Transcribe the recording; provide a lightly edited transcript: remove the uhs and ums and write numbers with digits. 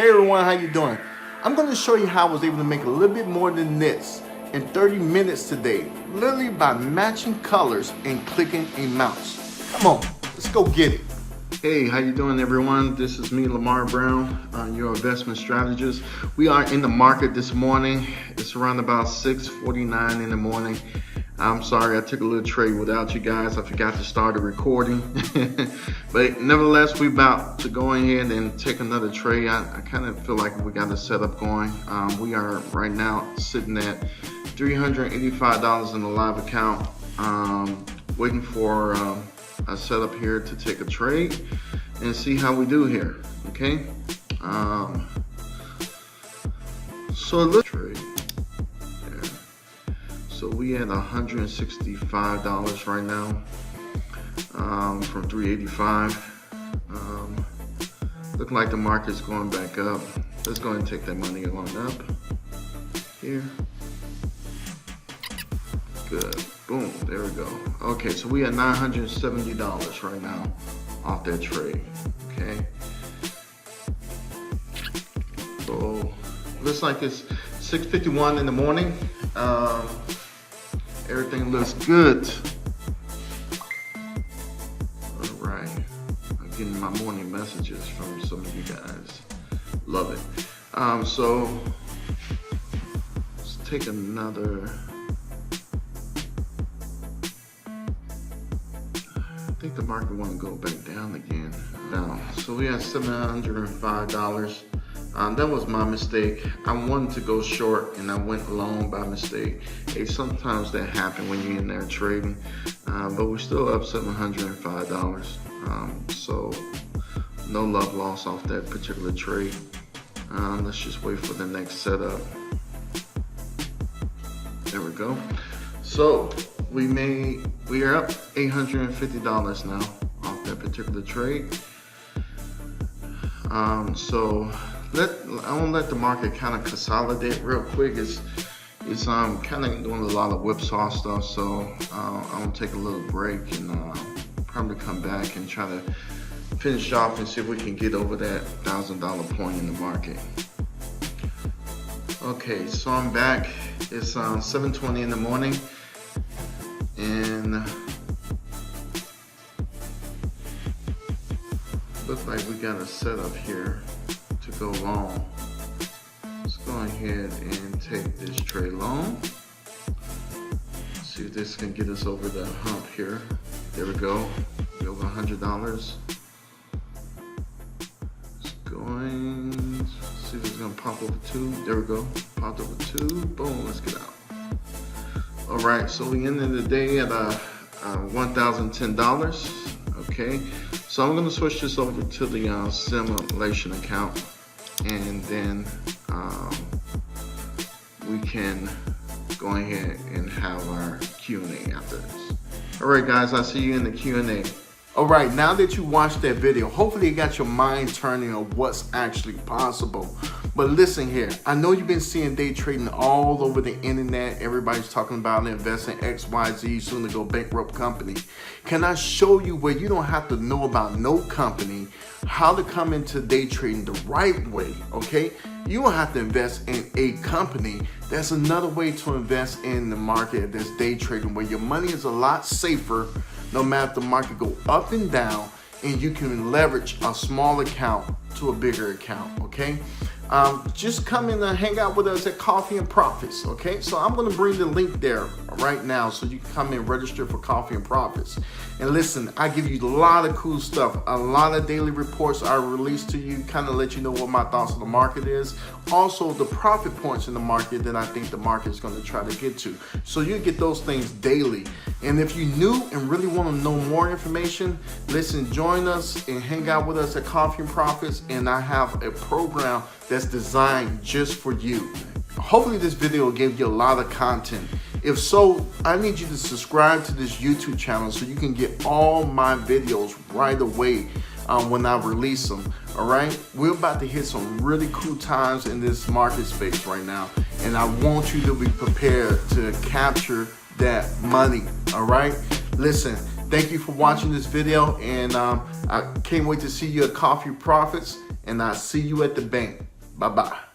Hey everyone, how you doing? I'm going to show you how I was able to make a little bit more than this in 30 minutes today, literally by matching colors and clicking a mouse. Come on, let's go get it. Hey, how you doing everyone? This is me, Lamarr Brown, your investment strategist. We are in the market this morning. It's around about 6:49 in the morning. I'm sorry, I took a little trade without you guys. I forgot to start the recording. But nevertheless, we're about to go ahead and take another trade. I kind of feel like we got a setup going. We are right now sitting at $385 in the live account, waiting for a setup here to take a trade and see how we do here. Okay, so let's trade. So we at $165 right now, from 385. Look like the market's going back up. Let's go ahead and take that money on up here. Good, boom, there we go. Okay, so we at $970 right now off that trade, okay? So looks like it's 6:51 in the morning. Everything looks good. All right, I'm getting my morning messages from some of you guys. Love it. So let's take another. I think the market want to go back down again. Now, so we have $705. That was my mistake. I wanted to go short and I went long by mistake. Hey, sometimes that happens when you're in there trading, but we're still up $705. So no love lost off that particular trade. Let's just wait for the next setup. There we go. So we are up $850 now off that particular trade. So I want to let the market kind of consolidate real quick. It's kind of doing a lot of whipsaw stuff, so I'm gonna take a little break and probably come back and try to finish off and see if we can get over that $1,000 point in the market. Okay, so I'm back. It's 7:20 in the morning, and looks like we got a setup here to go long. Let's go ahead and take this trade long. See if this can get us over the hump here. There we go. We're over $100. It's going. See if it's gonna pop over 2. There we go. Popped over 2. Boom. Let's get out. All right. So we ended the day at $1,010. Okay. So I'm gonna switch this over to the simulation account, and then we can go ahead and have our Q&A after this. All right, guys, I'll see you in the Q&A. All right, now that you watched that video, hopefully it got your mind turning on what's actually possible. But listen here, I know you've been seeing day trading all over the internet. Everybody's talking about investing XYZ, soon to go bankrupt company. Can I show you where you don't have to know about no company, how to come into day trading the right way, okay? You don't have to invest in a company. There's another way to invest in the market that's day trading, where your money is a lot safer no matter if the market go up and down, and you can leverage a small account to a bigger account, okay? Just come in and hang out with us at Coffee and Profits, okay? So I'm gonna bring the link there right now so you can come in and register for Coffee and Profits. And listen, I give you a lot of cool stuff, a lot of daily reports I release to you, kind of let you know what my thoughts on the market is. Also, the profit points in the market that I think the market is gonna try to get to. So you get those things daily. And if you're new and really wanna know more information, listen, join us and hang out with us at Coffee and Profits. And I have a program that's designed just for you. Hopefully this video gave you a lot of content. If so, I need you to subscribe to this YouTube channel so you can get all my videos right away when I release them. All right, we're about to hit some really cool times in this market space right now, and I want you to be prepared to capture that money. All right, listen, thank you for watching this video, and I can't wait to see you at Coffee Profits. and I'll see you at the bank. Bye-bye.